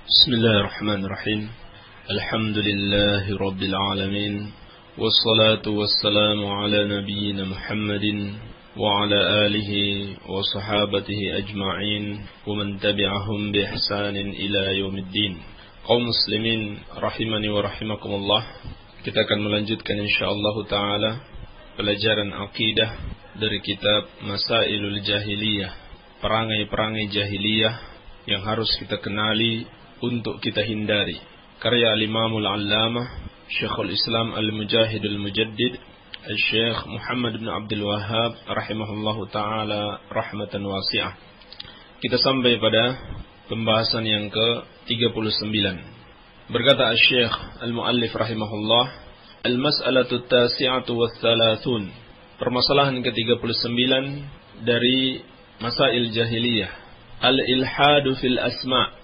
بسم الله الرحمن الرحيم الحمد لله رب العالمين والصلاة والسلام على نبينا محمد وعلى آله وصحابته أجمعين ومن تبعهم بإحسان إلى يوم الدين. Kaum muslimin rahimani wa rahimakumullah, kita akan melanjutkan insyaallah taala pelajaran akidah dari kitab Masailul Jahiliyah, perangai-perangai jahiliyah yang harus kita kenali untuk kita hindari. Karya Al-Imamul Allamah Syekhul Islam Al-Mujahid Al-Mujaddid Al-Syekh Muhammad bin Abdul Wahhab rahimahullahu ta'ala rahmatan wasi'ah. Kita sampai pada pembahasan yang ke-39. Berkata Al-Syekh Al-Muallif rahimahullah, Al-Mas'alatu Tasi'atu wa Thalathun, permasalahan ke-39 dari Masail Jahiliyah. Al-Ilhadu fil Asma',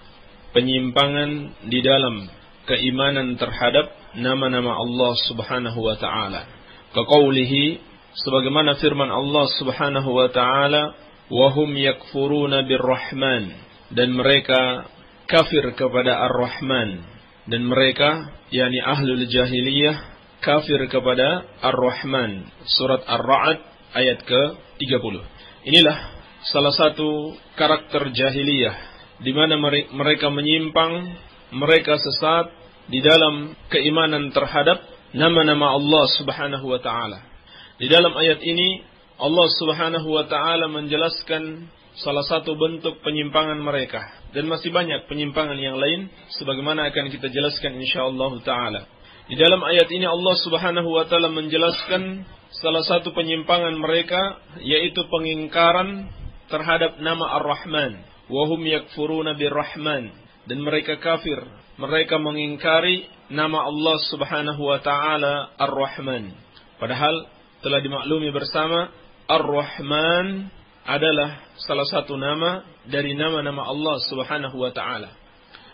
penyimpangan di dalam keimanan terhadap nama-nama Allah subhanahu wa ta'ala. Kaqaulihi, sebagaimana firman Allah subhanahu wa ta'ala, wahum yakfuruna birrahman, dan mereka kafir kepada ar-Rahman, dan mereka, yakni ahlul jahiliyah, kafir kepada ar-Rahman. Surat Ar-Ra'd ayat ke-30. Inilah salah satu karakter jahiliyah, di mana mereka menyimpang, mereka sesat di dalam keimanan terhadap nama-nama Allah subhanahu wa ta'ala. Di dalam ayat ini, Allah subhanahu wa ta'ala menjelaskan salah satu bentuk penyimpangan mereka. Dan masih banyak penyimpangan yang lain, sebagaimana akan kita jelaskan insyaallah ta'ala. Di dalam ayat ini Allah subhanahu wa ta'ala menjelaskan salah satu penyimpangan mereka, yaitu pengingkaran terhadap nama Ar-Rahman. Wahum yakfuruna birrahman, dan mereka kafir, mereka mengingkari nama Allah subhanahu wa ta'ala Ar-Rahman. Padahal telah dimaklumi bersama, Ar-Rahman adalah salah satu nama dari nama-nama Allah subhanahu wa ta'ala.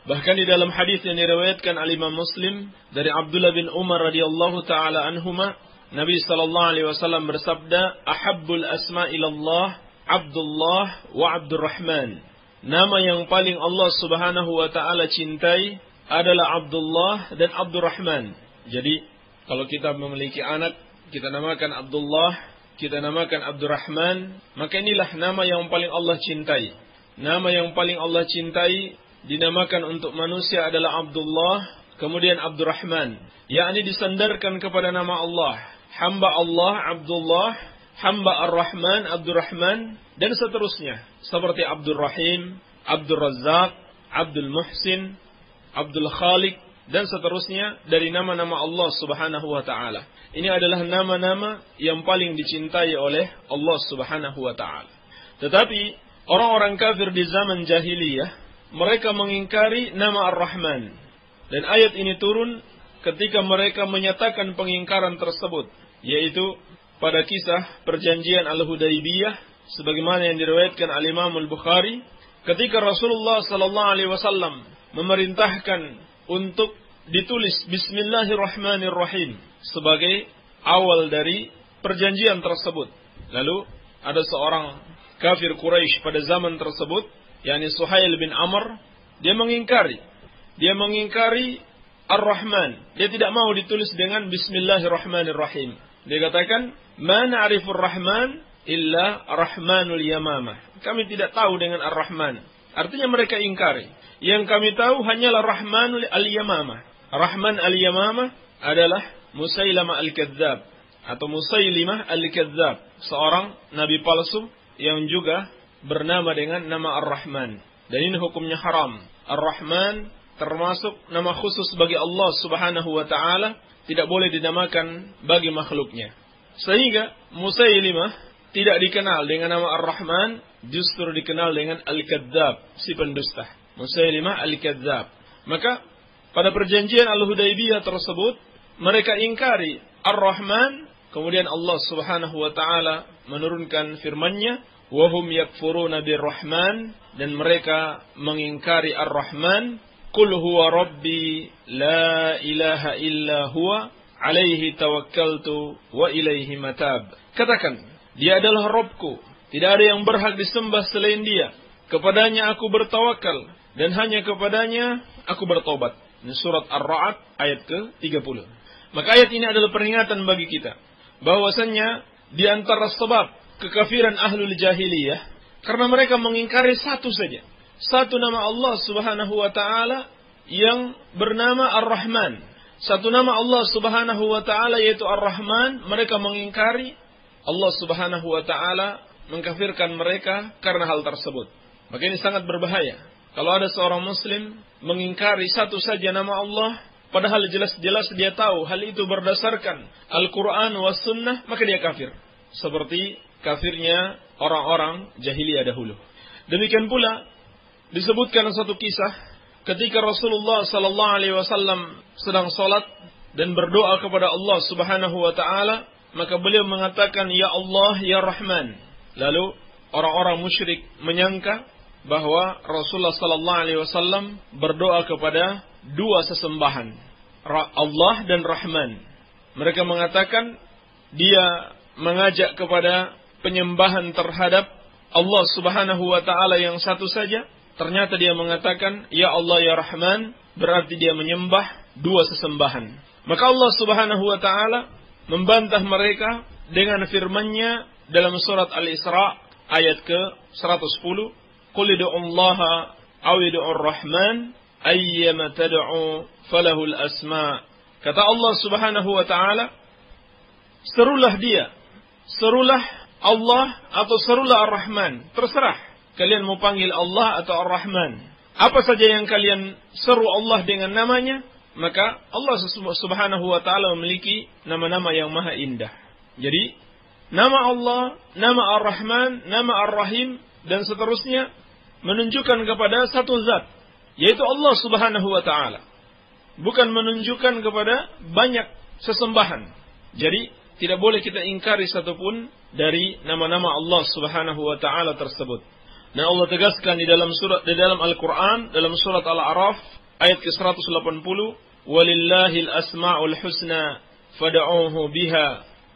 Bahkan di dalam hadis yang diriwayatkan al-Imam Muslim dari Abdullah bin Umar radhiyallahu ta'ala anhuma, Nabi sallallahu alaihi wasallam bersabda, ahabbul asma ilallah Abdullah wa Abdurrahman. Nama yang paling Allah subhanahu wa ta'ala cintai adalah Abdullah dan Abdurrahman. Jadi, kalau kita memiliki anak, kita namakan Abdullah, kita namakan Abdurrahman, maka inilah nama yang paling Allah cintai. Nama yang paling Allah cintai dinamakan untuk manusia adalah Abdullah, kemudian Abdurrahman, yakni disandarkan kepada nama Allah. Hamba Allah Abdullah, hamba Ar-Rahman Abdurrahman, dan seterusnya, seperti Abdul Rahim, Abdul Razzaq, Abdul Muhsin, Abdul Khaliq, dan seterusnya dari nama-nama Allah subhanahu wa ta'ala. Ini adalah nama-nama yang paling dicintai oleh Allah subhanahu wa ta'ala. Tetapi orang-orang kafir di zaman jahiliyah, mereka mengingkari nama Ar-Rahman. Dan ayat ini turun ketika mereka menyatakan pengingkaran tersebut, yaitu pada kisah perjanjian Al-Hudaybiyah, sebagaimana yang diriwayatkan al-Imam Al-Bukhari, ketika Rasulullah sallallahu alaihi wasallam memerintahkan untuk ditulis Bismillahirrahmanirrahim sebagai awal dari perjanjian tersebut. Lalu ada seorang kafir Quraisy pada zaman tersebut, yakni Suhail bin Amr, dia mengingkari Ar-Rahman. Dia tidak mau ditulis dengan Bismillahirrahmanirrahim. Dia katakan, "Ma na'rifur Rahman illa Rahmanul Yamamah." Kami tidak tahu dengan Ar-Rahman. Artinya mereka ingkari. Yang kami tahu hanyalah Rahmanul Al-Yamamah. Rahman Al-Yamamah adalah Musailamah Al-Kadzab atau Musailimah Al-Kadzab, seorang nabi palsu yang juga bernama dengan nama Ar-Rahman. Dan ini hukumnya haram. Ar-Rahman termasuk nama khusus bagi Allah subhanahu wa ta'ala, tidak boleh dinamakan bagi makhluknya. Sehingga Musailimah tidak dikenal dengan nama Ar-Rahman, justru dikenal dengan Al-Kadzab, si pendusta. Musailimah Al-Kadzab. Maka pada perjanjian Al-Hudaybiyah tersebut, mereka ingkari Ar-Rahman, kemudian Allah subhanahu wa ta'ala menurunkan firman-Nya, wahum yakfuruna birrahman, dan mereka mengingkari Ar-Rahman. Qul huwa rabbi la ilaha illa huwa alaihi tawakkaltu wa ilaihi matab. Katakan, dia adalah Rabbku, tidak ada yang berhak disembah selain Dia, kepadanya aku bertawakal, dan hanya kepadanya aku bertobat. Ini surat Ar-Ra'd ayat ke-30. Maka ayat ini adalah peringatan bagi kita bahwasannya di antara sebab kekafiran ahlul jahiliyah karena mereka mengingkari satu saja, satu nama Allah Subhanahu wa taala yang bernama Ar-Rahman. Satu nama Allah Subhanahu wa taala yaitu Ar-Rahman, mereka mengingkari. Allah Subhanahu wa taala mengkafirkan mereka karena hal tersebut. Maka ini sangat berbahaya. Kalau ada seorang muslim mengingkari satu saja nama Allah, padahal jelas-jelas dia tahu hal itu berdasarkan Al-Quran was sunnah, maka dia kafir. Seperti kafirnya orang-orang jahiliyah dahulu. Demikian pula disebutkan satu kisah ketika Rasulullah sallallahu alaihi wasallam sedang salat dan berdoa kepada Allah Subhanahu wa taala, maka beliau mengatakan ya Allah ya Rahman. Lalu orang-orang musyrik menyangka bahwa Rasulullah sallallahu alaihi wasallam berdoa kepada dua sesembahan, Allah dan Rahman. Mereka mengatakan dia mengajak kepada penyembahan terhadap Allah Subhanahu wa taala yang satu saja. Ternyata dia mengatakan ya Allah ya Rahman, berarti dia menyembah dua sesembahan. Maka Allah Subhanahu wa taala membantah mereka dengan firman-Nya dalam surat Al-Isra ayat ke-110, Qul ud'ullaha aw ud'ur rahman ayyama tad'u falahul asma. Kata Allah Subhanahu wa taala, serulah dia, serulah Allah atau serulah Ar-Rahman, terserah kalian mau panggil Allah atau Ar-Rahman. Apa saja yang kalian seru Allah dengan namanya, maka Allah Subhanahu wa taala memiliki nama-nama yang maha indah. Jadi nama Allah, nama Ar-Rahman, nama Ar-Rahim dan seterusnya menunjukkan kepada satu zat, yaitu Allah Subhanahu wa taala. Bukan menunjukkan kepada banyak sesembahan. Jadi tidak boleh kita ingkari satupun dari nama-nama Allah Subhanahu wa taala tersebut. Dan Allah tegaskan di dalam Al-Qur'an dalam surat Al-A'raf ayat ke-180, "Walillahil asma'ul husna fad'uuhu biha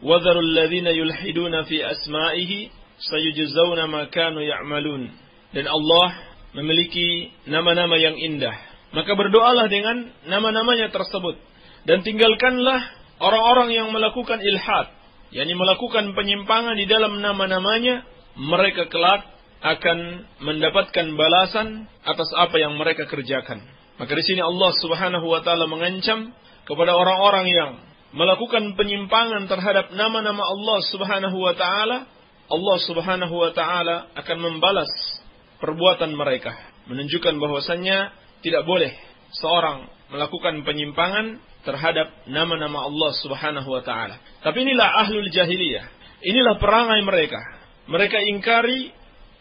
wa dharul ladzina yulhiduna fi asma'ihi sayujzauna ma kanu ya'malun." Dan Allah memiliki nama-nama yang indah. Maka berdoalah dengan nama-namanya tersebut. Dan tinggalkanlah orang-orang yang melakukan ilhad, yakni melakukan penyimpangan di dalam nama-namanya. Mereka kelak akan mendapatkan balasan atas apa yang mereka kerjakan. Maka di sini Allah Subhanahu wa taala mengancam kepada orang-orang yang melakukan penyimpangan terhadap nama-nama Allah Subhanahu wa taala. Allah Subhanahu wa taala akan membalas perbuatan mereka, menunjukkan bahwasannya tidak boleh seorang melakukan penyimpangan terhadap nama-nama Allah Subhanahu wa taala. Tapi inilah ahlul jahiliyah. Inilah perangai mereka. Mereka ingkari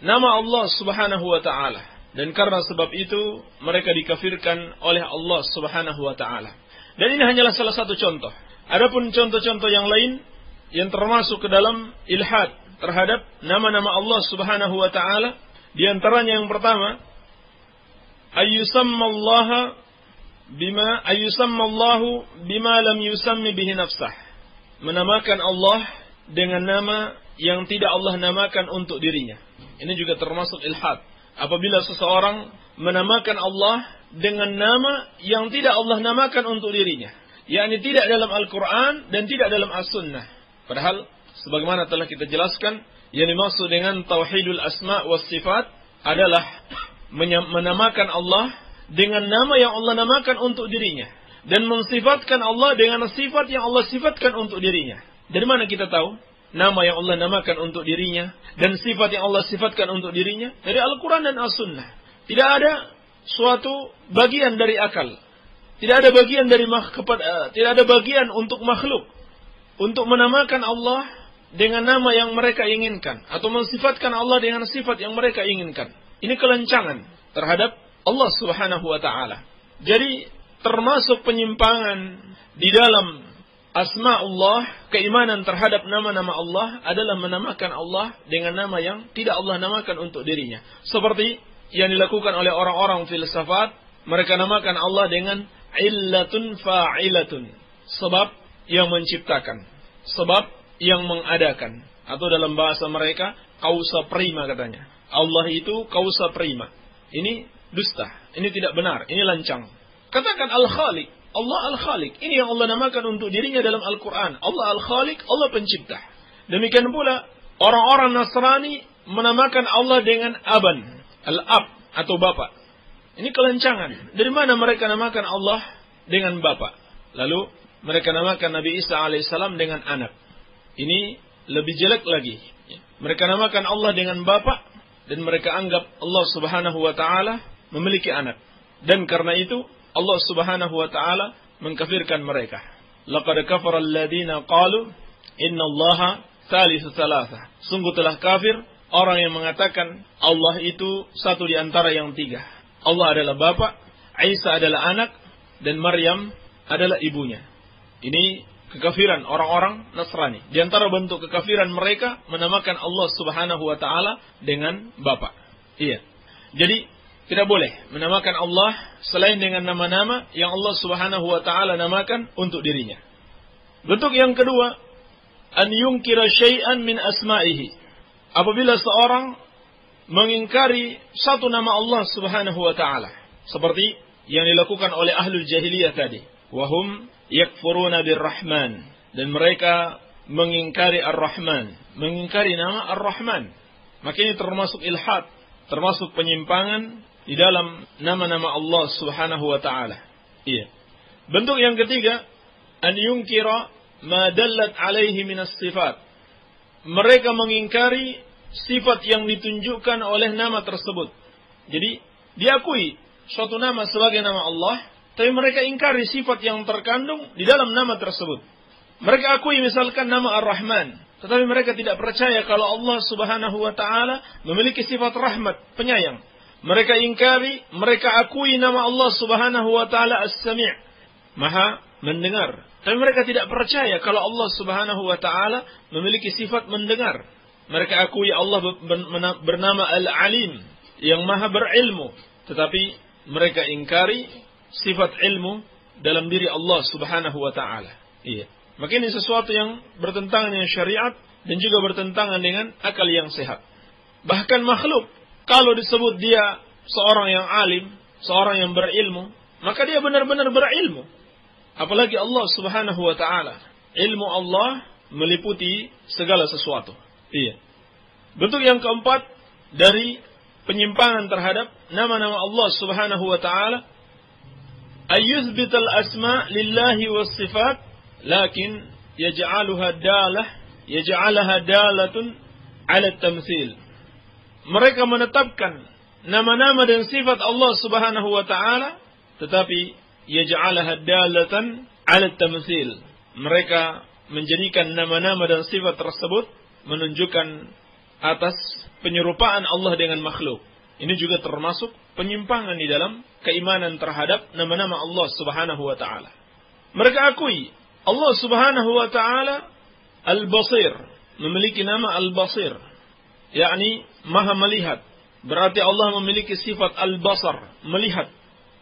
nama Allah Subhanahu wa taala, dan karena sebab itu mereka dikafirkan oleh Allah Subhanahu wa taala. Dan ini hanyalah salah satu contoh. Adapun contoh-contoh yang lain yang termasuk ke dalam ilhad terhadap nama-nama Allah Subhanahu wa taala, di antaranya yang pertama, ayyusammallahu bima lam yusammi bihi nafsah. Menamakan Allah dengan nama yang tidak Allah namakan untuk dirinya. Ini juga termasuk ilhad. Apabila seseorang menamakan Allah dengan nama yang tidak Allah namakan untuk dirinya, yakni tidak dalam Al-Quran dan tidak dalam As-Sunnah. Padahal sebagaimana telah kita jelaskan, yang dimaksud dengan tauhidul asma was sifat adalah menamakan Allah dengan nama yang Allah namakan untuk dirinya, dan mensifatkan Allah dengan sifat yang Allah sifatkan untuk dirinya. Dari mana kita tahu nama yang Allah namakan untuk dirinya dan sifat yang Allah sifatkan untuk dirinya? Dari Al-Quran dan As-Sunnah. Tidak ada suatu bagian dari akal, tidak ada bagian dari tidak ada bagian untuk makhluk untuk menamakan Allah dengan nama yang mereka inginkan, atau mensifatkan Allah dengan sifat yang mereka inginkan. Ini kelancangan terhadap Allah Subhanahu wa ta'ala. Jadi termasuk penyimpangan di dalam asma Allah, keimanan terhadap nama-nama Allah adalah menamakan Allah dengan nama yang tidak Allah namakan untuk dirinya. Seperti yang dilakukan oleh orang-orang filsafat, mereka namakan Allah dengan illatun fa'ilatun, sebab yang menciptakan, sebab yang mengadakan, atau dalam bahasa mereka causa prima katanya. Allah itu causa prima. Ini dusta. Ini tidak benar, ini lancang. Katakan Al-Khaliq, Allah Al-Khaliq. Ini yang Allah namakan untuk dirinya dalam Al-Quran. Allah Al-Khaliq, Allah pencipta. Demikian pula orang-orang Nasrani menamakan Allah dengan Aban, Al-Ab atau Bapak. Ini kelancangan. Dari mana mereka namakan Allah dengan Bapak? Lalu mereka namakan Nabi Isa alaihissalam dengan anak. Ini lebih jelek lagi. Mereka namakan Allah dengan Bapak dan mereka anggap Allah Subhanahu wa taala memiliki anak. Dan karena itu Allah Subhanahu wa taala mengkafirkan mereka. Laqad kafara alladziina qalu innallaha tsalitsu tsalatsah. Sungguh telah kafir orang yang mengatakan Allah itu satu di antara yang tiga. Allah adalah Bapa, Isa adalah anak, dan Maryam adalah ibunya. Ini kekafiran orang-orang Nasrani. Di antara bentuk kekafiran mereka menamakan Allah Subhanahu wa taala dengan Bapa. Iya. Jadi tidak boleh menamakan Allah selain dengan nama-nama yang Allah Subhanahu wa taala namakan untuk dirinya. Bentuk yang kedua, an yunkira syai'an min asma'ihi. Apabila seorang mengingkari satu nama Allah Subhanahu wa taala, seperti yang dilakukan oleh ahlul jahiliyah tadi, wahum yakfuruna birrahman, dan mereka mengingkari ar-Rahman, mengingkari nama ar-Rahman. Maka ini termasuk ilhad, termasuk penyimpangan di dalam nama-nama Allah Subhanahu wa taala. Iya. Bentuk yang ketiga, an yunkira ma dallat alaihi minas sifat. Mereka mengingkari sifat yang ditunjukkan oleh nama tersebut. Jadi diakui suatu nama sebagai nama Allah, tapi mereka ingkari sifat yang terkandung di dalam nama tersebut. Mereka akui misalkan nama Ar-Rahman, tetapi mereka tidak percaya kalau Allah Subhanahu wa taala memiliki sifat rahmat, penyayang. Mereka ingkari, mereka akui nama Allah Subhanahu wa taala As-Sami', Maha mendengar. Tapi mereka tidak percaya kalau Allah Subhanahu wa taala memiliki sifat mendengar. Mereka akui Allah bernama Al-Alim, yang Maha berilmu, tetapi mereka ingkari sifat ilmu dalam diri Allah Subhanahu wa taala. Iya. Maka ini sesuatu yang bertentangan dengan syariat dan juga bertentangan dengan akal yang sehat. Bahkan makhluk, kalau disebut dia seorang yang alim, seorang yang berilmu, maka dia benar-benar berilmu. Apalagi Allah Subhanahu wa taala. Ilmu Allah meliputi segala sesuatu. Iya. Bentuk yang keempat dari penyimpangan terhadap nama-nama Allah Subhanahu wa taala, ayyuthbital asma lillahi was sifat lakin yaj'alaha dalatun 'ala tamtsil. Mereka menetapkan nama-nama dan sifat Allah Subhanahu wa taala, tetapi yaj'alaha dalatan 'ala tamtsil. Mereka menjadikan nama-nama dan sifat tersebut menunjukkan atas penyerupaan Allah dengan makhluk. Ini juga termasuk penyimpangan di dalam keimanan terhadap nama-nama Allah Subhanahu wa taala. Mereka akui Allah Subhanahu wa taala Al-Basir, memiliki nama Al-Basir, yakni Maha melihat. Berarti Allah memiliki sifat Al-Basar, melihat.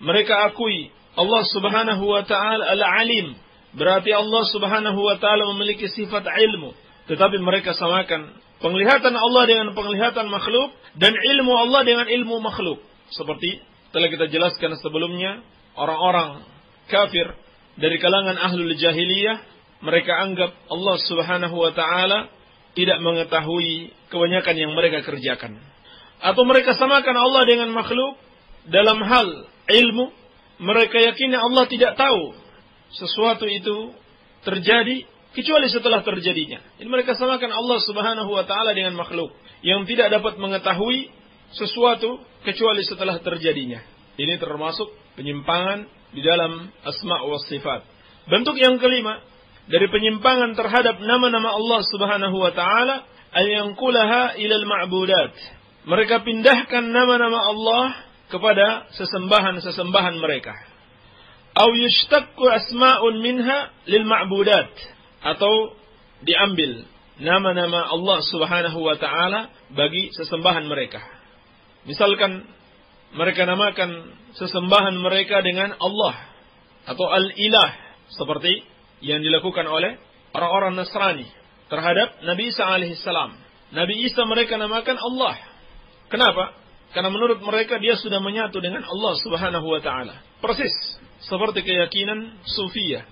Mereka akui Allah Subhanahu wa taala Al-Alim, berarti Allah Subhanahu wa taala memiliki sifat ilmu. Tetapi mereka samakan penglihatan Allah dengan penglihatan makhluk dan ilmu Allah dengan ilmu makhluk. Seperti telah kita jelaskan sebelumnya, orang-orang kafir dari kalangan ahlul jahiliyah, mereka anggap Allah Subhanahu wa taala tidak mengetahui kebanyakan yang mereka kerjakan. Atau mereka samakan Allah dengan makhluk dalam hal ilmu. Mereka yakini Allah tidak tahu sesuatu itu terjadi kecuali setelah terjadinya. Jadi mereka samakan Allah Subhanahu wa taala dengan makhluk yang tidak dapat mengetahui sesuatu kecuali setelah terjadinya. Ini termasuk penyimpangan di dalam asma wa sifat. Bentuk yang kelima dari penyimpangan terhadap nama-nama Allah Subhanahu wa taala, ayanqulaha ilal ma'budat. Mereka pindahkan nama-nama Allah kepada sesembahan-sesembahan mereka. Aw yushtaqu asma'un minha lil ma'budat, atau diambil nama-nama Allah Subhanahu wa taala bagi sesembahan mereka. Misalkan mereka namakan sesembahan mereka dengan Allah atau Al-Ilah, seperti yang dilakukan oleh orang-orang Nasrani terhadap Nabi Isa alaihissalam. Nabi Isa mereka namakan Allah. Kenapa? Karena menurut mereka dia sudah menyatu dengan Allah Subhanahu wa taala. Persis seperti keyakinan Sufiyah.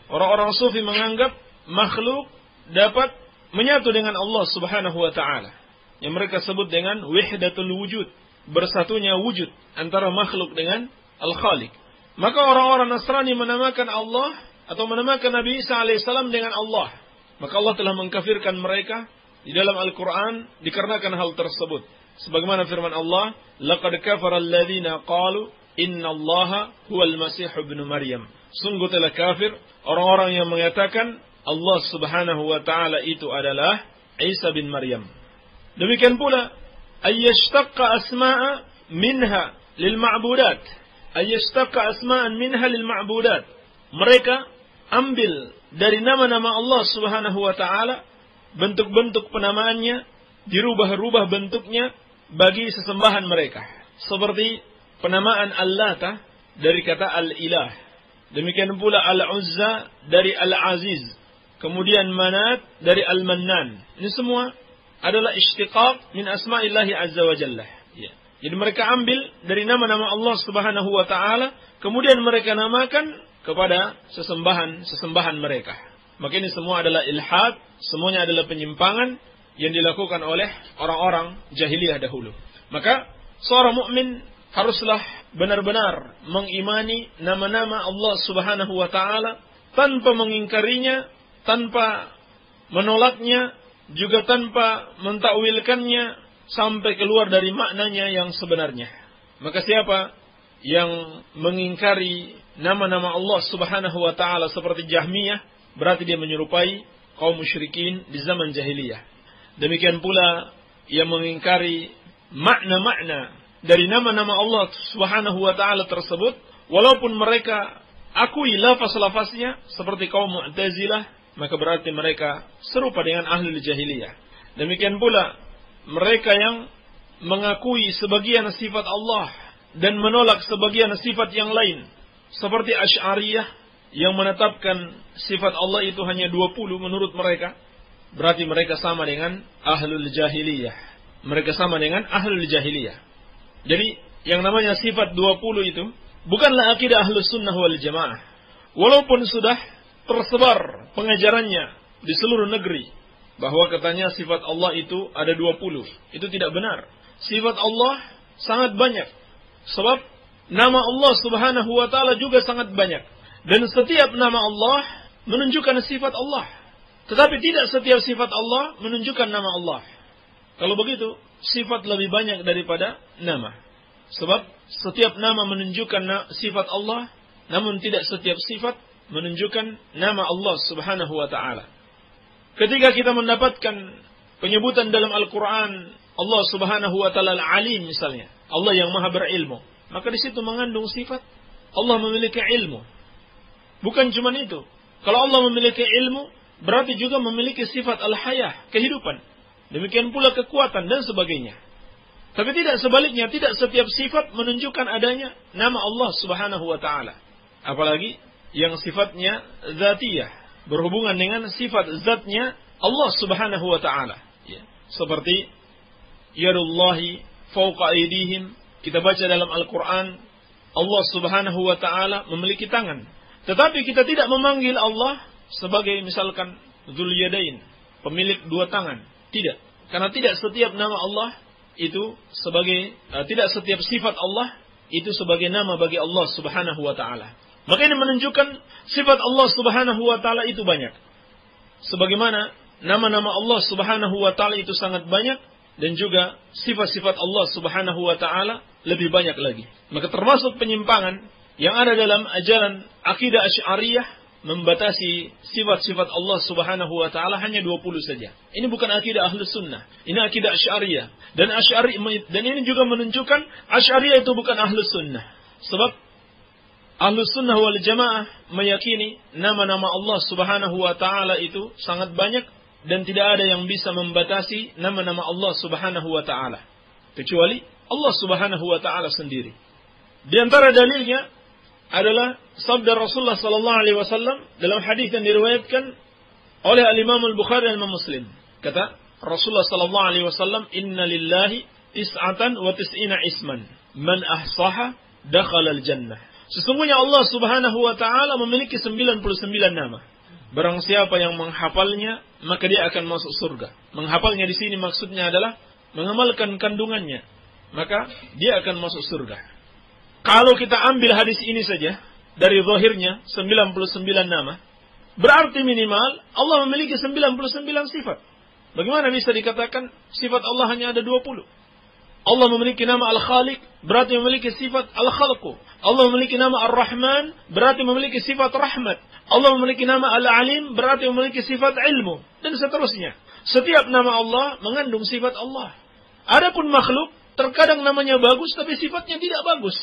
Orang-orang Sufi menganggap makhluk dapat menyatu dengan Allah Subhanahu wa taala. Yang mereka sebut dengan wahdatul wujud, bersatunya wujud antara makhluk dengan Al-Khaliq. Maka orang-orang Nasrani menamakan Allah atau menamakan Nabi Isa alaihissalam dengan Allah. Maka Allah telah mengkafirkan mereka di dalam Al-Quran dikarenakan hal tersebut. Sebagaimana firman Allah, laqad kafara alladziina qalu innallaha huwal masih ibnu Maryam. Sungguh telah kafir orang-orang yang mengatakan Allah Subhanahu wa taala itu adalah Isa bin Maryam. Demikian pula ayyashtaqqa asma'a minha lil ma'budat. Ayyashtaqqa asma'an minha lil ma'budat. Mereka ambil dari nama-nama Allah Subhanahu wa taala bentuk-bentuk penamaannya, dirubah-rubah bentuknya bagi sesembahan mereka. Seperti penamaan Al-Lata dari kata Al-Ilah. Demikian pula Al-Uzza dari Al-Aziz. Kemudian Manat dari Al-Mannan. Ini semua adalah istiqaq min asma'illahi azza wa jalla. Ya. Jadi mereka ambil dari nama-nama Allah Subhanahu wa taala, kemudian mereka namakan kepada sesembahan mereka. Maka ini semua adalah ilhad, semuanya adalah penyimpangan yang dilakukan oleh orang-orang jahiliyah dahulu. Maka seorang mukmin haruslah benar-benar mengimani nama-nama Allah Subhanahu wa taala tanpa mengingkarinya, tanpa menolaknya, juga tanpa mentakwilkannya sampai keluar dari maknanya yang sebenarnya. Maka siapa yang mengingkari nama-nama Allah Subhanahu wa taala seperti Jahmiyah, berarti dia menyerupai kaum musyrikin di zaman jahiliyah. Demikian pula yang mengingkari makna-makna dari nama-nama Allah Subhanahu wa taala tersebut, walaupun mereka akui lafaz-lafaznya seperti kaum Mu'tazilah, maka berarti mereka serupa dengan ahli jahiliyah. Demikian pula mereka yang mengakui sebagian sifat Allah dan menolak sebagian sifat yang lain, seperti Asy'ariyah yang menetapkan sifat Allah itu hanya 20 menurut mereka, berarti mereka sama dengan ahlul jahiliyah. Mereka sama dengan ahlul jahiliyah. Jadi yang namanya sifat 20 itu bukanlah akidah ahlus sunnah wal jamaah. Walaupun sudah tersebar pengajarannya di seluruh negeri bahwa katanya sifat Allah itu ada 20. Itu tidak benar. Sifat Allah sangat banyak. Sebab nama Allah Subhanahu wa taala juga sangat banyak. Dan setiap nama Allah menunjukkan sifat Allah. Tetapi tidak setiap sifat Allah menunjukkan nama Allah. Kalau begitu, sifat lebih banyak daripada nama. Sebab setiap nama menunjukkan sifat Allah, namun tidak setiap sifat menunjukkan nama Allah Subhanahu wa taala. Ketika kita mendapatkan penyebutan dalam Al-Quran Allah Subhanahu wa taala Al-Alim misalnya, Allah yang maha berilmu, maka di situ mengandung sifat Allah memiliki ilmu. Bukan cuma itu. Kalau Allah memiliki ilmu, berarti juga memiliki sifat al-hayah, kehidupan. Demikian pula kekuatan dan sebagainya. Tapi tidak sebaliknya, tidak setiap sifat menunjukkan adanya nama Allah Subhanahu wa taala. Apalagi yang sifatnya zatiyah, berhubungan dengan sifat zatnya Allah Subhanahu wa taala. Ya. Seperti yadullahi fawqa aydihim, kita baca dalam Al-Quran Allah Subhanahu wa taala memiliki tangan. Tetapi kita tidak memanggil Allah sebagai misalkan Dzul Yadain, pemilik dua tangan. Tidak. Karena tidak setiap nama Allah itu sebagai tidak setiap sifat Allah itu sebagai nama bagi Allah Subhanahu wa taala. Maka ini menunjukkan sifat Allah Subhanahu wa taala itu banyak. Sebagaimana nama-nama Allah Subhanahu wa taala itu sangat banyak, dan juga sifat-sifat Allah Subhanahu wa taala lebih banyak lagi. Maka termasuk penyimpangan yang ada dalam ajaran akidah Asy'ariyah membatasi sifat-sifat Allah Subhanahu wa taala hanya 20 saja. Ini bukan akidah Ahlus Sunnah. Ini akidah Asy'ariyah. Dan ini juga menunjukkan Asy'ariyah itu bukan Ahlus Sunnah. Sebab Ahlus Sunnah wal Jamaah meyakini nama-nama Allah Subhanahu wa taala itu sangat banyak dan tidak ada yang bisa membatasi nama-nama Allah Subhanahu wa taala kecuali Allah Subhanahu wa taala sendiri. Di antara dalilnya adalah sabda Rasulullah sallallahu alaihi wasallam dalam hadis yang diriwayatkan oleh Al-Imam Al-Bukhari dan Imam Muslim. Kata Rasulullah sallallahu alaihi wasallam, "Inna lillahi tis'atan wa tis'ina isman. Man ahsaha dakhala al-jannah. Sesungguhnya Allah Subhanahu wa taala memiliki 99 nama. Barang siapa yang menghafalnya, maka dia akan masuk surga. Menghafalnya di sini maksudnya adalah mengamalkan kandungannya, maka dia akan masuk surga. Kalau kita ambil hadis ini saja dari zahirnya 99 nama, berarti minimal Allah memiliki 99 sifat. Bagaimana bisa dikatakan sifat Allah hanya ada 20? Allah memiliki nama Al-Khaliq, berarti memiliki sifat Al-Khalqu. Allah memiliki nama Ar-Rahman, berarti memiliki sifat Rahmat. Allah memiliki nama Al-Alim, berarti memiliki sifat ilmu. Dan seterusnya. Setiap nama Allah mengandung sifat Allah. Adapun makhluk, terkadang namanya bagus, tapi sifatnya tidak bagus.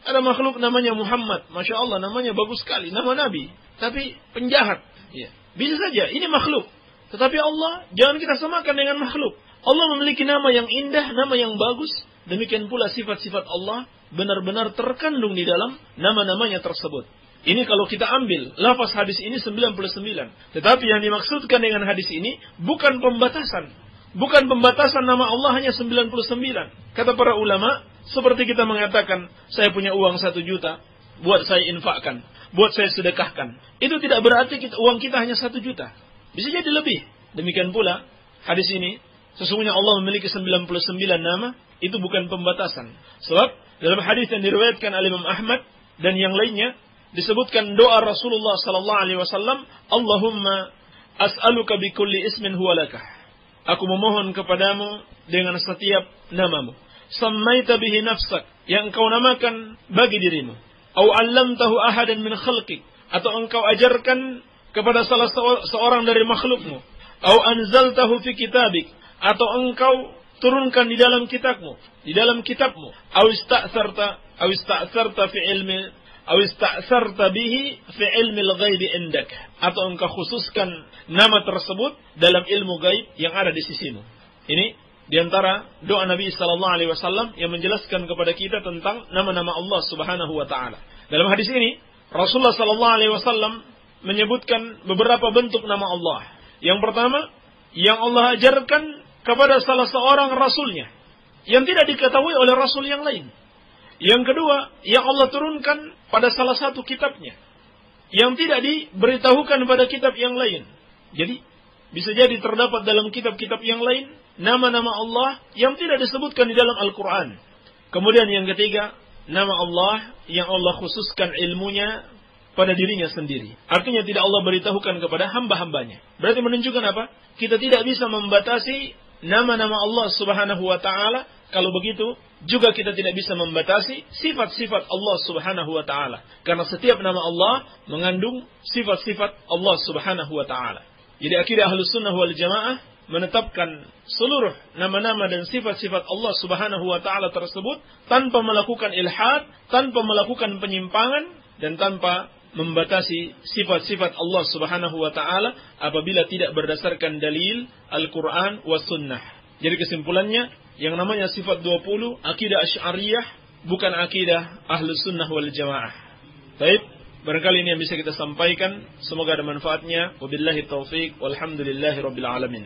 Ada makhluk namanya Muhammad, Masya Allah, namanya bagus sekali, nama Nabi. Tapi penjahat. Ya. Bisa saja, ini makhluk. Tetapi Allah, jangan kita samakan dengan makhluk. Allah memiliki nama yang indah, nama yang bagus. Demikian pula sifat-sifat Allah benar-benar terkandung di dalam nama-namanya tersebut. Ini kalau kita ambil lafaz hadis ini 99. Tetapi yang dimaksudkan dengan hadis ini bukan pembatasan. Bukan pembatasan nama Allah hanya 99. Kata para ulama, seperti kita mengatakan, saya punya uang 1 juta, buat saya infakkan, buat saya sedekahkan. Itu tidak berarti uang kita hanya 1 juta. Bisa jadi lebih. Demikian pula hadis ini, sesungguhnya Allah memiliki 99 nama, itu bukan pembatasan. Sebab dalam hadis yang diriwayatkan oleh Imam Ahmad dan yang lainnya disebutkan doa Rasulullah sallallahu alaihi wasallam, Allahumma as'aluka bikulli ismin huwa lakah. Aku memohon kepadamu dengan setiap namamu. Sammaita bihi nafsak, yang engkau namakan bagi dirimu. Au 'allamtahu ahadan min khalqik, atau engkau ajarkan kepada salah seorang dari makhlukmu. Au anzaltahu fi kitabik, atau engkau turunkan di dalam kitabmu, au ista'sarta fi ilmi, au ista'sarta bihi fi ilmi al-ghaib indak, atau engkau khususkan nama tersebut dalam ilmu gaib yang ada di sisimu. Ini di antara doa Nabi sallallahu alaihi wasallam yang menjelaskan kepada kita tentang nama-nama Allah Subhanahu wa taala. Dalam hadis ini Rasulullah sallallahu alaihi wasallam menyebutkan beberapa bentuk nama Allah. Yang pertama, yang Allah ajarkan kepada salah seorang rasulnya yang tidak diketahui oleh rasul yang lain. Yang kedua, yang Allah turunkan pada salah satu kitabnya yang tidak diberitahukan pada kitab yang lain. Jadi, bisa jadi terdapat dalam kitab-kitab yang lain nama-nama Allah yang tidak disebutkan di dalam Al-Quran. Kemudian yang ketiga, nama Allah yang Allah khususkan ilmunya pada dirinya sendiri. Artinya tidak Allah beritahukan kepada hamba-hambanya. Berarti menunjukkan apa? Kita tidak bisa membatasi nama-nama Allah Subhanahu wa taala. Kalau begitu, juga kita tidak bisa membatasi sifat-sifat Allah Subhanahu wa taala. Karena setiap nama Allah mengandung sifat-sifat Allah Subhanahu wa taala. Jadi akidah Ahlus Sunnah wal Jamaah menetapkan seluruh nama-nama dan sifat-sifat Allah Subhanahu wa taala tersebut tanpa melakukan ilhad, tanpa melakukan penyimpangan, dan tanpa membatasi sifat-sifat Allah Subhanahu wa taala apabila tidak berdasarkan dalil Al-Qur'an was sunnah. Jadi kesimpulannya, yang namanya sifat 20 akidah Asy'ariyah bukan akidah Ahlus Sunnah wal Jamaah. Baik, barangkali ini yang bisa kita sampaikan, semoga ada manfaatnya. Wabillahi taufik, walhamdulillahirabbil alamin.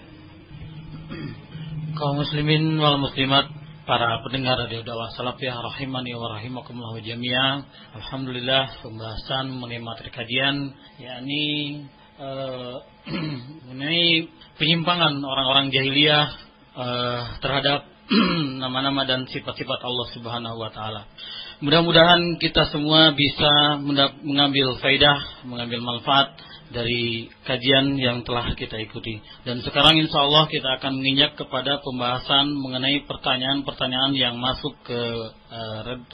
Kaum muslimin wal muslimat, para pendengar radio dakwah salafiyah rahimani wa rahimakumullah jami'an. Alhamdulillah, pembahasan mengenai materi kajian yakni mengenai penyimpangan orang-orang jahiliyah terhadap nama-nama dan sifat-sifat Allah Subhanahu wa taala. Mudah-mudahan kita semua bisa mengambil faidah, mengambil manfaat dari kajian yang telah kita ikuti. Dan sekarang insya Allah kita akan menginjak kepada pembahasan mengenai pertanyaan-pertanyaan yang masuk ke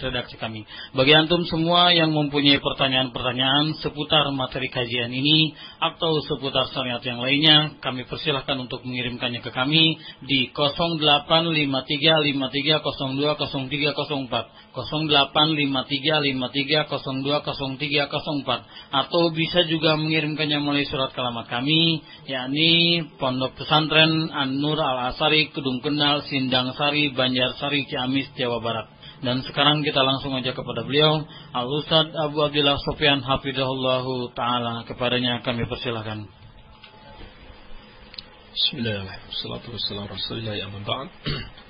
redaksi kami. Bagi antum semua yang mempunyai pertanyaan-pertanyaan seputar materi kajian ini atau seputar syariat yang lainnya, kami persilahkan untuk mengirimkannya ke kami di 085353020304, 085353020304, atau bisa juga mengirimkannya melalui surat kalamat kami, yakni Pondok Pesantren An-Nur Al-Asari, Kedung Kendal, Sindang Sari, Banjarsari, Ciamis, Jawa Barat. Dan sekarang kita langsung aja kepada beliau, Al-Ustaz Abu Abdillah Sofyan Hafizahullahu Ta'ala. Kepadanya kami persilahkan. Bismillahirrahmanirrahim. Wassalatu wassalamu ala Rasulillah amma ba'd.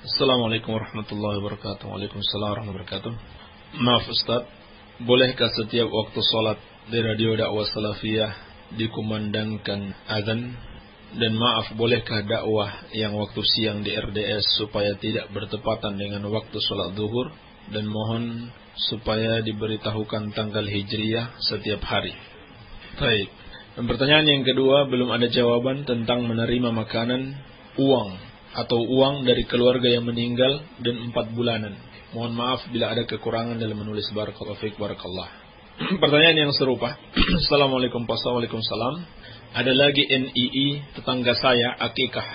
Assalamualaikum warahmatullahi wabarakatuh. Waalaikumsalam warahmatullahi wabarakatuh. Maaf Ustaz, bolehkah setiap waktu sholat di radio dakwah salafiyah dikumandangkan azan? Dan maaf, bolehkah dakwah yang waktu siang di RDS supaya tidak bertepatan dengan waktu sholat zuhur? Dan mohon supaya diberitahukan tanggal hijriyah setiap hari. Baik. Dan pertanyaan yang kedua, belum ada jawaban tentang menerima makanan, uang atau uang dari keluarga yang meninggal dan 4 bulanan. Mohon maaf bila ada kekurangan dalam menulis. Barakallahu fiik, barakallah. Pertanyaan yang serupa. Assalamualaikum warahmatullahi wabarakatuh. Ada lagi NII tetangga saya akikah,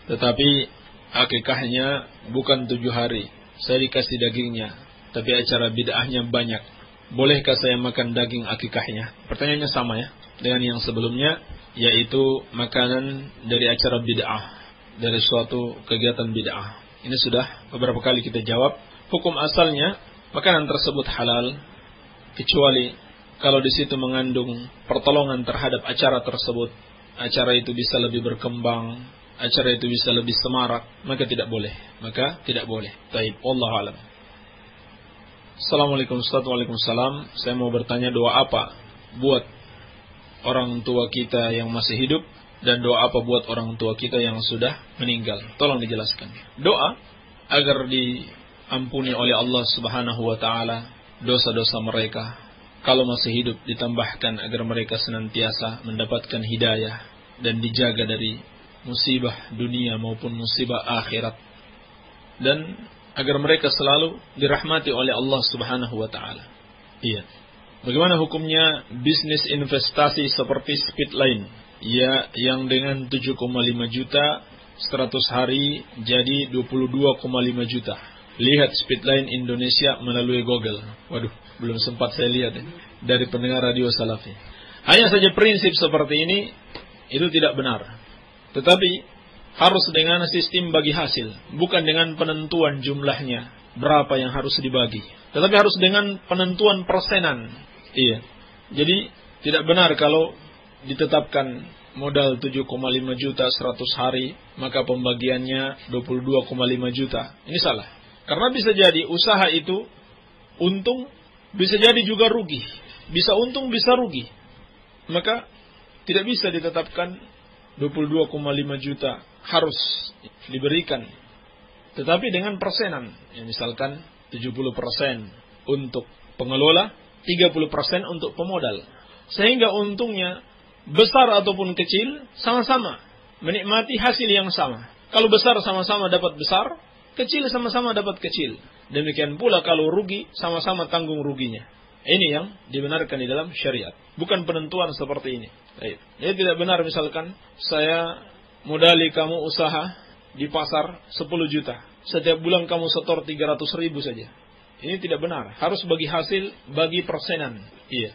tetapi akikahnya bukan 7 hari. Saya dikasih dagingnya, tapi acara bid'ahnya banyak. Bolehkah saya makan daging akikahnya? Pertanyaannya sama ya dengan yang sebelumnya, yaitu makanan dari acara bid'ah, dari suatu kegiatan bid'ah. Ini sudah beberapa kali kita jawab. Hukum asalnya makanan tersebut halal, kecuali kalau di situ mengandung pertolongan terhadap acara tersebut. Acara itu bisa lebih berkembang, acara itu bisa lebih semarak, maka tidak boleh. Taib, wallahu alam. Assalamualaikum warahmatullahi wabarakatuh. Saya mau bertanya, doa apa buat orang tua kita yang masih hidup, dan doa apa buat orang tua kita yang sudah meninggal? Tolong dijelaskan. Doa agar diampuni oleh Allah Subhanahu wa taala dosa-dosa mereka. Kalau masih hidup, ditambahkan agar mereka senantiasa mendapatkan hidayah dan dijaga dari musibah dunia maupun musibah akhirat, dan agar mereka selalu dirahmati oleh Allah Subhanahu wa taala. Iya. Bagaimana hukumnya bisnis investasi seperti Speedline, ya, yang dengan 7,5 juta 100 hari jadi 22,5 juta. Lihat Speedline Indonesia melalui Google. Waduh, belum sempat saya lihat ya, dari pendengar radio Salafi. Hanya saja prinsip seperti ini itu tidak benar. Tetapi harus dengan sistem bagi hasil, bukan dengan penentuan jumlahnya berapa yang harus dibagi, tetapi harus dengan penentuan persenan. Iya. Jadi tidak benar kalau ditetapkan modal 7,5 juta 100 hari, maka pembagiannya 22,5 juta. Ini salah. Karena bisa jadi usaha itu untung, bisa jadi juga rugi. Bisa untung, bisa rugi. Maka tidak bisa ditetapkan 22,5 juta harus diberikan. Tetapi dengan persenan. Ya, misalkan 70% untuk pengelola, 30% untuk pemodal. Sehingga untungnya besar ataupun kecil sama-sama menikmati hasil yang sama. Kalau besar sama-sama dapat besar, kecil sama-sama dapat kecil. Demikian pula kalau rugi sama-sama tanggung ruginya. Ini yang dibenarkan di dalam syariat. Bukan penentuan seperti ini. Jadi tidak benar misalkan saya modali kamu usaha di pasar 10 juta. Setiap bulan kamu setor 300.000 saja. Ini tidak benar. Harus bagi hasil, bagi persenan. Iya.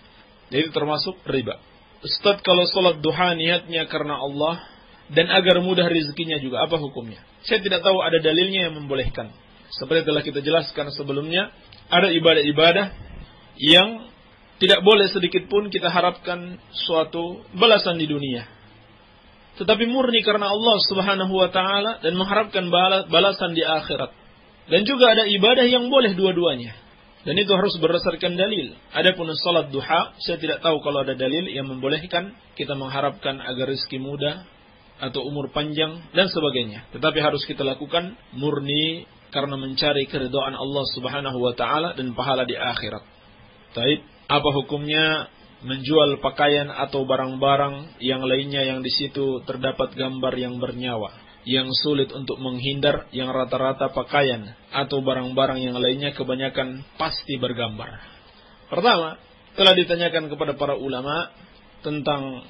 Jadi termasuk riba. Ustaz, kalau sholat duha niatnya karena Allah dan agar mudah rezekinya juga, apa hukumnya? Saya tidak tahu ada dalilnya yang membolehkan. Seperti telah kita jelaskan sebelumnya, ada ibadah-ibadah yang tidak boleh sedikit pun kita harapkan suatu balasan di dunia. Tetapi murni karena Allah Subhanahu wa taala dan mengharapkan balasan di akhirat. Dan juga ada ibadah yang boleh dua-duanya. Dan itu harus berdasarkan dalil. Adapun salat duha, saya tidak tahu kalau ada dalil yang membolehkan kita mengharapkan agar rezeki mudah atau umur panjang dan sebagainya. Tetapi harus kita lakukan murni karena mencari keridhaan Allah Subhanahu wa taala dan pahala di akhirat. Taib, apa hukumnya menjual pakaian atau barang-barang yang lainnya yang di situ terdapat gambar yang bernyawa, yang sulit untuk menghindar, yang rata-rata pakaian atau barang-barang yang lainnya kebanyakan pasti bergambar? Pertama, telah ditanyakan kepada para ulama tentang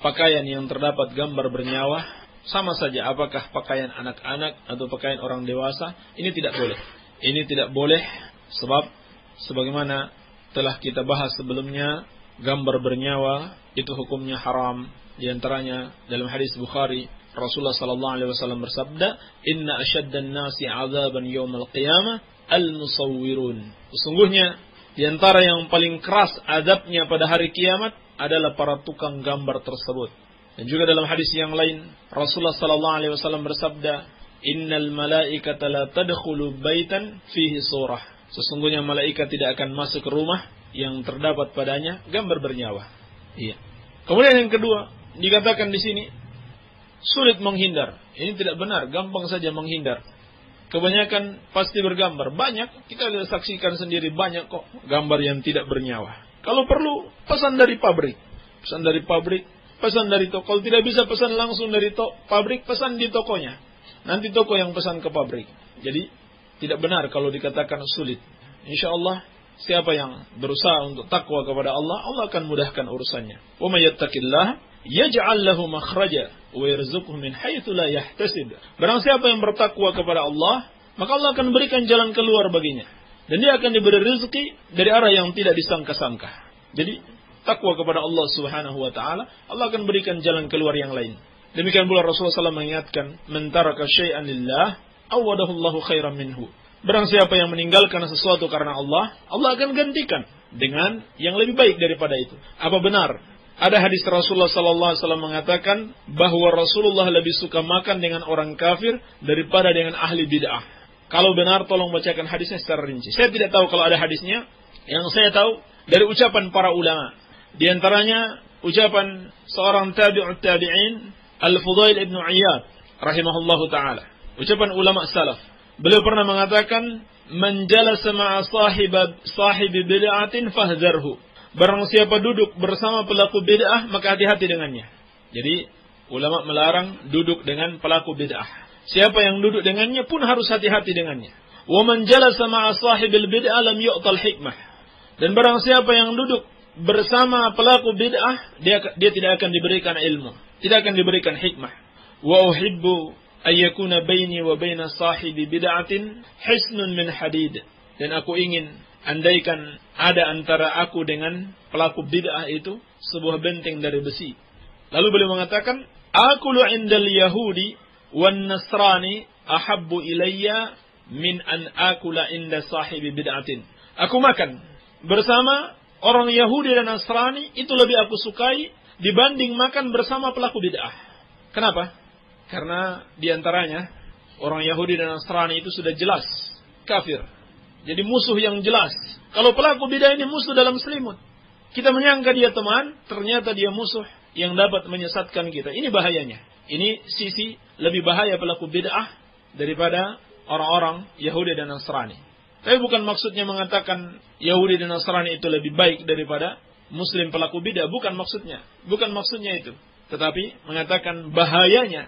pakaian yang terdapat gambar bernyawa, sama saja apakah pakaian anak-anak atau pakaian orang dewasa, ini tidak boleh. Ini tidak boleh sebab sebagaimana telah kita bahas sebelumnya, gambar bernyawa itu hukumnya haram. Di antaranya dalam hadis Bukhari, Rasulullah sallallahu alaihi wasallam bersabda, "Inna asyaddan nasi 'adzaban yaumil qiyamah al-musawwirun." Sesungguhnya di antara yang paling keras azabnya pada hari kiamat adalah para tukang gambar tersebut. Dan juga dalam hadis yang lain, Rasulullah sallallahu alaihi wasallam bersabda, "Innal malaikata la tadkhulu baitan fihi surah." Sesungguhnya malaikat tidak akan masuk ke rumah yang terdapat padanya gambar bernyawa. Iya. Kemudian yang kedua, dikatakan di sini sulit menghindar. Ini tidak benar, gampang saja menghindar. Kebanyakan pasti bergambar. Banyak, kita lihat saksikan sendiri banyak kok gambar yang tidak bernyawa. Kalau perlu, pesan dari pabrik. Pesan dari pabrik, pesan dari toko. Kalau tidak bisa pesan langsung dari pabrik, pesan di tokonya. Nanti toko yang pesan ke pabrik. Jadi, tidak benar kalau dikatakan sulit. Insya Allah, siapa yang berusaha untuk takwa kepada Allah, Allah akan mudahkan urusannya. Wa may yattaqillah yaj'al lahu makhraja wa yarzuqhu min haitsu la yahtasib. Barang siapa yang bertakwa kepada Allah, maka Allah akan berikan jalan keluar baginya. Dan dia akan diberi rezeki dari arah yang tidak disangka-sangka. Jadi, takwa kepada Allah Subhanahu wa taala, Allah akan berikan jalan keluar yang lain. Demikian pula Rasulullah SAW mengingatkan, "Man taraka syai'an lillah, awadahu Allahu khairan minhu." Barang siapa yang meninggalkan sesuatu karena Allah, Allah akan gantikan dengan yang lebih baik daripada itu. Apa benar? Ada hadis Rasulullah SAW mengatakan bahwa Rasulullah lebih suka makan dengan orang kafir daripada dengan ahli bid'ah. Kalau benar, tolong bacakan hadisnya secara rinci. Saya tidak tahu kalau ada hadisnya. Yang saya tahu dari ucapan para ulama. Di antaranya ucapan seorang tabi'ut tabi'in, Al-Fudail ibn Iyad, rahimahullahu ta'ala. Ucapan ulama salaf. Beliau pernah mengatakan, "Man jalasa ma'a sahibi bid'atin fahzarhu." Barang siapa duduk bersama pelaku bid'ah, maka hati-hati dengannya. Jadi, ulama melarang duduk dengan pelaku bid'ah. Siapa yang duduk dengannya pun harus hati-hati dengannya. "Wa man jalasa ma'a sahibil bid'ah lam yu'tal hikmah." Dan barang siapa yang duduk bersama pelaku bid'ah, dia tidak akan diberikan ilmu, tidak akan diberikan hikmah. "Wa uhibbu ayyakuna baini wa baina sahibi bid'atin hisnun min hadid." Dan aku ingin andaikan ada antara aku dengan pelaku bid'ah itu sebuah benteng dari besi. Lalu beliau mengatakan, "Akulu indal yahudi wan nasrani ahabbu ilayya min an akula inda sahibi bid'atin." Aku makan bersama orang Yahudi dan Nasrani itu lebih aku sukai dibanding makan bersama pelaku bid'ah. Kenapa? Karena diantaranya orang Yahudi dan Nasrani itu sudah jelas kafir. Jadi musuh yang jelas. Kalau pelaku bid'ah ini musuh dalam selimut. Kita menyangka dia teman, ternyata dia musuh yang dapat menyesatkan kita. Ini bahayanya. Ini sisi lebih bahaya pelaku bid'ah daripada orang-orang Yahudi dan Nasrani. Tapi bukan maksudnya mengatakan Yahudi dan Nasrani itu lebih baik daripada Muslim pelaku bid'ah. Bukan maksudnya. Bukan maksudnya itu. Tetapi mengatakan bahayanya.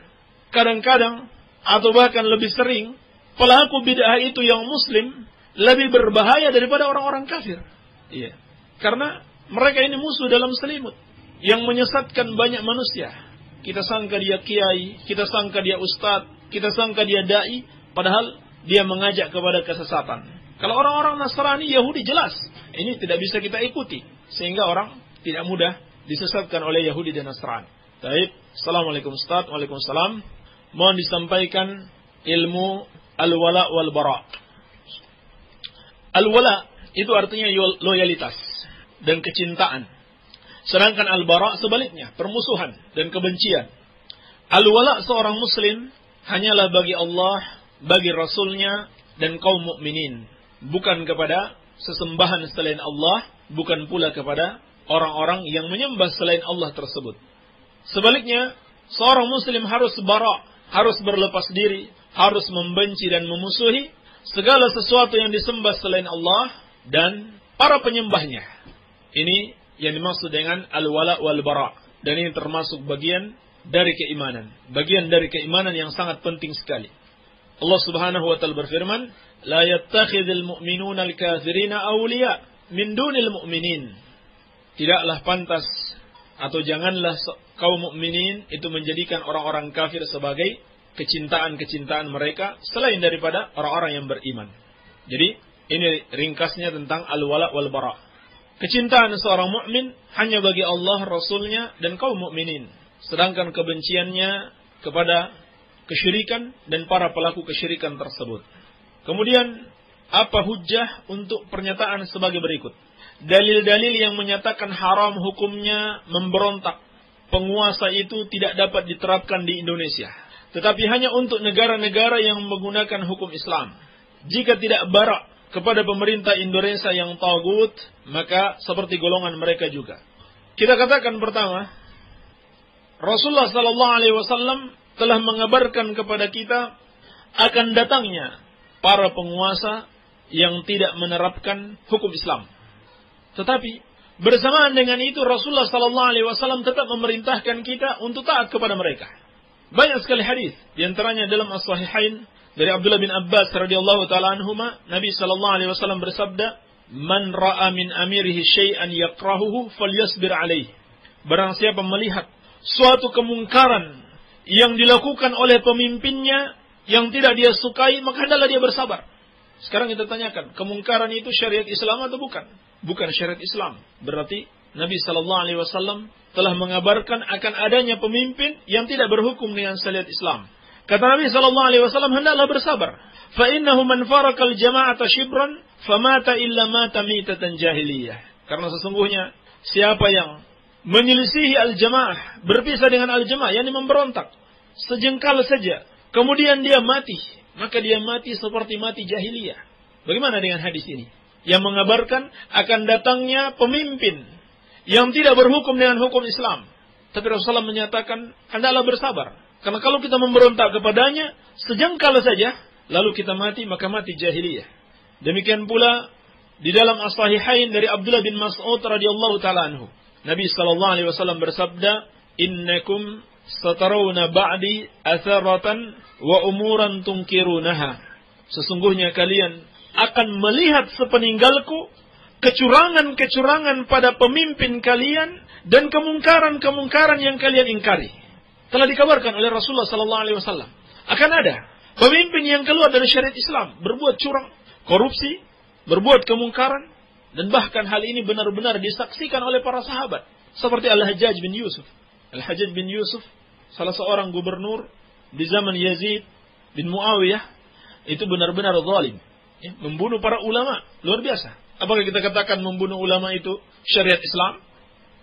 Kadang-kadang atau bahkan lebih sering pelaku bid'ah itu yang Muslim lebih berbahaya daripada orang-orang kafir. Iya. Karena mereka ini musuh dalam selimut yang menyesatkan banyak manusia. Kita sangka dia kiai, kita sangka dia ustadz, kita sangka dia dai, padahal dia mengajak kepada kesesatan. Kalau orang-orang Nasrani, Yahudi jelas, ini tidak bisa kita ikuti sehingga orang tidak mudah disesatkan oleh Yahudi dan Nasrani. Baik, Assalamualaikum Ustaz. Waalaikumsalam. Mohon disampaikan ilmu al-wala wal bara. Al-wala itu artinya loyalitas dan kecintaan. Sedangkan al-bara sebaliknya, permusuhan dan kebencian. Al-wala seorang muslim hanyalah bagi Allah, bagi Rasulnya dan kaum mukminin, bukan kepada sesembahan selain Allah, bukan pula kepada orang-orang yang menyembah selain Allah tersebut. Sebaliknya, seorang muslim harus bara, harus berlepas diri, harus membenci dan memusuhi segala sesuatu yang disembah selain Allah dan para penyembahnya. Ini yang dimaksud dengan al-wala wal bara. Dan ini termasuk bagian dari keimanan. Bagian dari keimanan yang sangat penting sekali. Allah Subhanahu wa taala berfirman, "La yattakhidhul mu'minuna al-kafirina awliya min dunil mu'minin." Tidaklah pantas atau janganlah kaum mukminin itu menjadikan orang-orang kafir sebagai kecintaan-kecintaan mereka selain daripada orang-orang yang beriman. Jadi, ini ringkasnya tentang al-wala wal bara. Kecintaan seorang mukmin hanya bagi Allah, Rasulnya, dan kaum mukminin. Sedangkan kebenciannya kepada kesyirikan dan para pelaku kesyirikan tersebut. Kemudian, apa hujjah untuk pernyataan sebagai berikut? Dalil-dalil yang menyatakan haram hukumnya memberontak penguasa itu tidak dapat diterapkan di Indonesia, tetapi hanya untuk negara-negara yang menggunakan hukum Islam. Jika tidak barak kepada pemerintah Indonesia yang tagut, maka seperti golongan mereka juga. Kita katakan pertama, Rasulullah sallallahu alaihi wasallam telah mengabarkan kepada kita akan datangnya para penguasa yang tidak menerapkan hukum Islam. Tetapi bersamaan dengan itu Rasulullah sallallahu alaihi wasallam tetap memerintahkan kita untuk taat kepada mereka. Banyak sekali hadis, di antaranya dalam As-Sahihain dari Abdullah bin Abbas radhiyallahu taala anhuma, Nabi sallallahu alaihi wasallam bersabda, "Man ra'a min amirihi syai'an yakrahuhu falyasbir alaihi." Barang siapa melihat suatu kemungkaran yang dilakukan oleh pemimpinnya yang tidak dia sukai, maka hendaklah dia bersabar. Sekarang kita tanyakan, kemungkaran itu syariat Islam atau bukan? Bukan syariat Islam. Berarti Nabi sallallahu alaihi wasallam telah mengabarkan akan adanya pemimpin yang tidak berhukum dengan syariat Islam. Kata Nabi sallallahu alaihi wasallam, hendaklah bersabar. Fa innahu man farakal jama'ata shibran famata illa mata mitatan jahiliyah. Karena sesungguhnya siapa yang menyelisihi al-jamaah, berpisah dengan al-jamaah, yakni memberontak sejengkal saja, kemudian dia mati, maka dia mati seperti mati jahiliyah. Bagaimana dengan hadis ini? Yang mengabarkan akan datangnya pemimpin yang tidak berhukum dengan hukum Islam. Tapi Rasulullah menyatakan, hendaklah bersabar. Karena kalau kita memberontak kepadanya, sejengkal saja, lalu kita mati, maka mati jahiliyah. Demikian pula, di dalam As-Sahihain dari Abdullah bin Mas'ud radhiyallahu ta'ala anhu. Nabi sallallahu alaihi wasallam bersabda, "Innakum satarawna ba'di atharatan wa umuran tunkirunaha." Sesungguhnya kalian akan melihat sepeninggalku kecurangan-kecurangan pada pemimpin kalian dan kemungkaran-kemungkaran yang kalian ingkari. Telah dikabarkan oleh Rasulullah sallallahu alaihi wasallam akan ada pemimpin yang keluar dari syariat Islam, berbuat curang, korupsi, berbuat kemungkaran, dan bahkan hal ini benar-benar disaksikan oleh para sahabat seperti Al-Hajjaj bin Yusuf. Al-Hajjaj bin Yusuf, salah seorang gubernur di zaman Yazid bin Muawiyah, itu benar-benar zalim, membunuh para ulama, luar biasa. Apakah kita katakan membunuh ulama itu syariat Islam?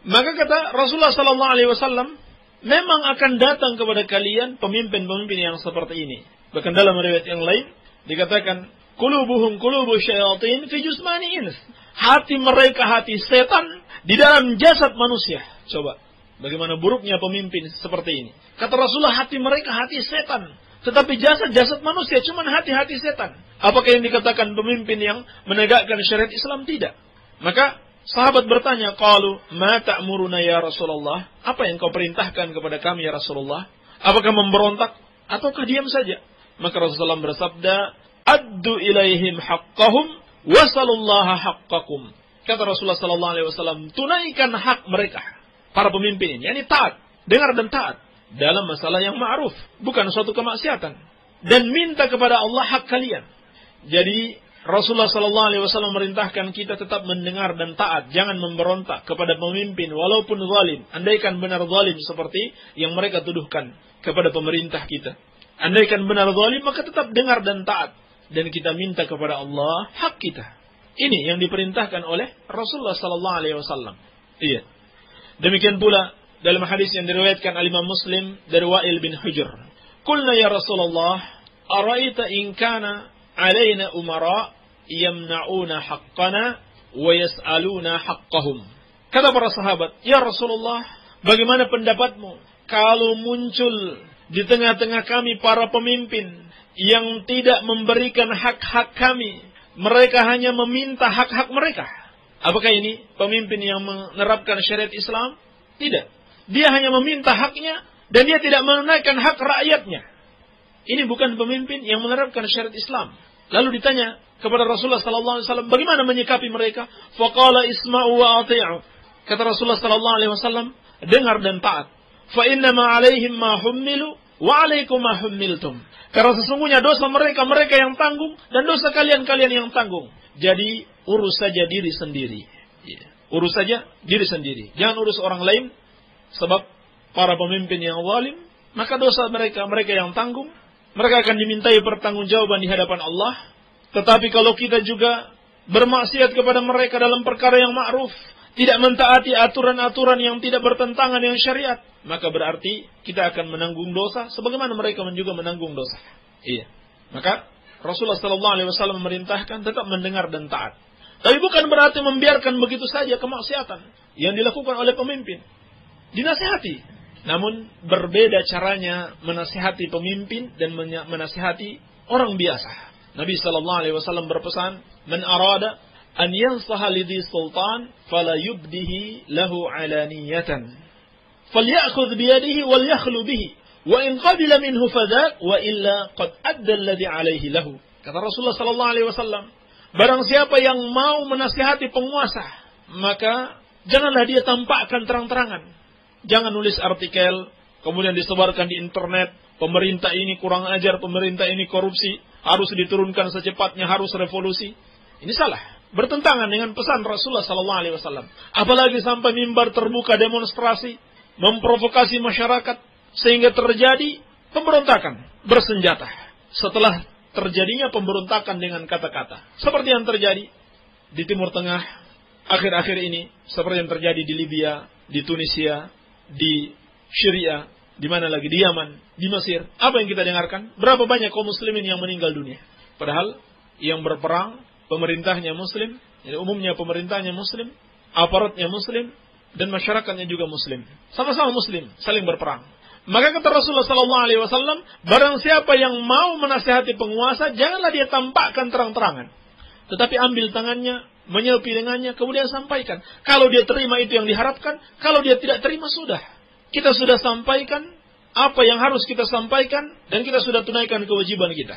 Maka kata Rasulullah sallallahu alaihi wasallam, memang akan datang kepada kalian pemimpin-pemimpin yang seperti ini. Bahkan dalam riwayat yang lain dikatakan, "Qulubuhum qulubu syayatin fi jusmani ins." Hati mereka hati setan di dalam jasad manusia. Coba, bagaimana buruknya pemimpin seperti ini. Kata Rasulullah, hati mereka hati setan, tetapi jasad manusia cuma hati-hati setan. Apakah yang dikatakan pemimpin yang menegakkan syariat Islam? Tidak. Maka sahabat bertanya, qalu ma ta'muruna ya Rasulullah? Apa yang kau perintahkan kepada kami ya Rasulullah? Apakah memberontak ataukah diam saja? Maka Rasulullah bersabda, addu ilaihim haqqahum wasalullaha haqqakum. Kata Rasulullah sallallahu alaihi wasallam, tunaikan hak mereka, para pemimpin ini, yakni taat, dengar dan taat dalam masalah yang ma'ruf, bukan suatu kemaksiatan, dan minta kepada Allah hak kalian. Jadi Rasulullah sallallahu alaihi wasallam merintahkan kita tetap mendengar dan taat, jangan memberontak kepada pemimpin walaupun zalim. Andaikan benar zalim seperti yang mereka tuduhkan kepada pemerintah kita. Andaikan benar zalim, maka tetap dengar dan taat, dan kita minta kepada Allah hak kita. Ini yang diperintahkan oleh Rasulullah sallallahu alaihi wasallam. Iya. Demikian pula dalam hadis yang diriwayatkan Imam Muslim dari Wa'il bin Hujr. Qulna ya Rasulullah, araita in kana alaina umara yamna'una haqqana wa yas'aluna haqqahum. Kata para sahabat, ya Rasulullah, bagaimana pendapatmu kalau muncul di tengah-tengah kami para pemimpin yang tidak memberikan hak-hak kami, mereka hanya meminta hak-hak mereka? Apakah ini pemimpin yang menerapkan syariat Islam? Tidak. Dia hanya meminta haknya dan dia tidak menunaikan hak rakyatnya. Ini bukan pemimpin yang menerapkan syariat Islam. Lalu ditanya kepada Rasulullah sallallahu alaihi wasallam, bagaimana menyikapi mereka? Faqala isma'u wa ati'u. Kata Rasulullah sallallahu alaihi wasallam, dengar dan taat. Fa inna ma 'alaihim ma hummilu wa 'alaikum ma hummiltum. Karena sesungguhnya dosa mereka yang tanggung dan dosa kalian yang tanggung. Jadi urus saja diri sendiri. Urus saja diri sendiri. Jangan urus orang lain, sebab para pemimpin yang zalim, maka dosa mereka yang tanggung. Mereka akan dimintai pertanggungjawaban di hadapan Allah. Tetapi kalau kita juga bermaksiat kepada mereka dalam perkara yang ma'ruf, tidak mentaati aturan-aturan yang tidak bertentangan dengan syariat, maka berarti kita akan menanggung dosa sebagaimana mereka juga menanggung dosa. Iya. Maka Rasulullah sallallahu alaihi wasallam memerintahkan tetap mendengar dan taat. Tapi bukan berarti membiarkan begitu saja kemaksiatan yang dilakukan oleh pemimpin. Dinasihati. Namun berbeda caranya menasihati pemimpin dan menasihati orang biasa. Nabi sallallahu alaihi wasallam berpesan, "Man arada an yansaha lidhi sultan fala yubdihi lahu alaniyatan. Falyakhudh bi yadihi wal yakhlu bihi wa in qabila minhu fadak wa illa qad adda alladhi alaihi lahu." Kata Rasulullah sallallahu alaihi wasallam, barang siapa yang mau menasihati penguasa, maka janganlah dia tampakkan terang-terangan. Jangan nulis artikel, kemudian disebarkan di internet, pemerintah ini kurang ajar, pemerintah ini korupsi, harus diturunkan secepatnya, harus revolusi. Ini salah. Bertentangan dengan pesan Rasulullah sallallahu alaihi wasallam. Apalagi sampai mimbar terbuka demonstrasi, memprovokasi masyarakat sehingga terjadi pemberontakan bersenjata. Setelah terjadinya pemberontakan dengan kata-kata, seperti yang terjadi di Timur Tengah akhir-akhir ini, seperti yang terjadi di Libya, di Tunisia, di Syria, di mana lagi, di Yaman, di Mesir. Apa yang kita dengarkan? Berapa banyak kaum muslimin yang meninggal dunia? Padahal yang berperang pemerintahnya muslim, jadi umumnya pemerintahnya muslim, aparatnya muslim, dan masyarakatnya juga muslim. Sama-sama muslim, saling berperang. Maka kata Rasulullah sallallahu alaihi wasallam, barang siapa yang mau menasihati penguasa, janganlah dia tampakkan terang-terangan. Tetapi ambil tangannya, menyelupi dengannya, kemudian sampaikan. Kalau dia terima itu yang diharapkan, kalau dia tidak terima sudah. Kita sudah sampaikan apa yang harus kita sampaikan dan kita sudah tunaikan kewajiban kita.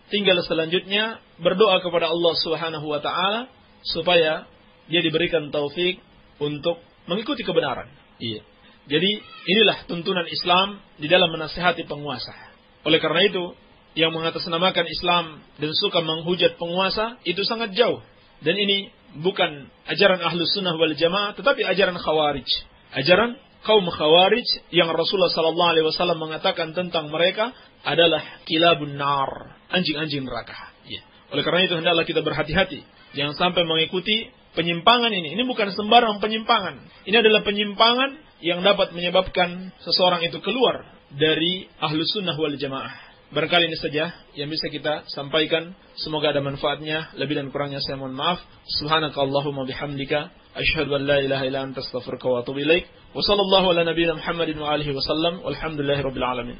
Tinggal selanjutnya berdoa kepada Allah Subhanahu wa taala supaya dia diberikan taufik untuk mengikuti kebenaran. Iya. Jadi inilah tuntunan Islam di dalam menasihati penguasa. Oleh karena itu, yang mengatasnamakan Islam dan suka menghujat penguasa itu sangat jauh. Dan ini bukan ajaran Ahlus Sunnah wal Jamaah, tetapi ajaran Khawarij. Ajaran kaum Khawarij yang Rasulullah sallallahu alaihi wasallam mengatakan tentang mereka adalah kilabun nar, anjing-anjing neraka. Ya. Oleh karena itu hendaklah kita berhati-hati, jangan sampai mengikuti penyimpangan ini. Ini bukan sembarang penyimpangan. Ini adalah penyimpangan yang dapat menyebabkan seseorang itu keluar dari Ahlus Sunnah wal Jamaah. Barangkali ini saja yang bisa kita sampaikan. Semoga ada manfaatnya. Lebih dan kurangnya saya mohon maaf. Subhanakallahumma bihamdika asyhadu an la ilaha illa anta astaghfiruka wa atubu ilaik. Wa sallallahu ala nabiyyina Muhammadin wa alihi wasallam. Walhamdulillahirabbil alamin.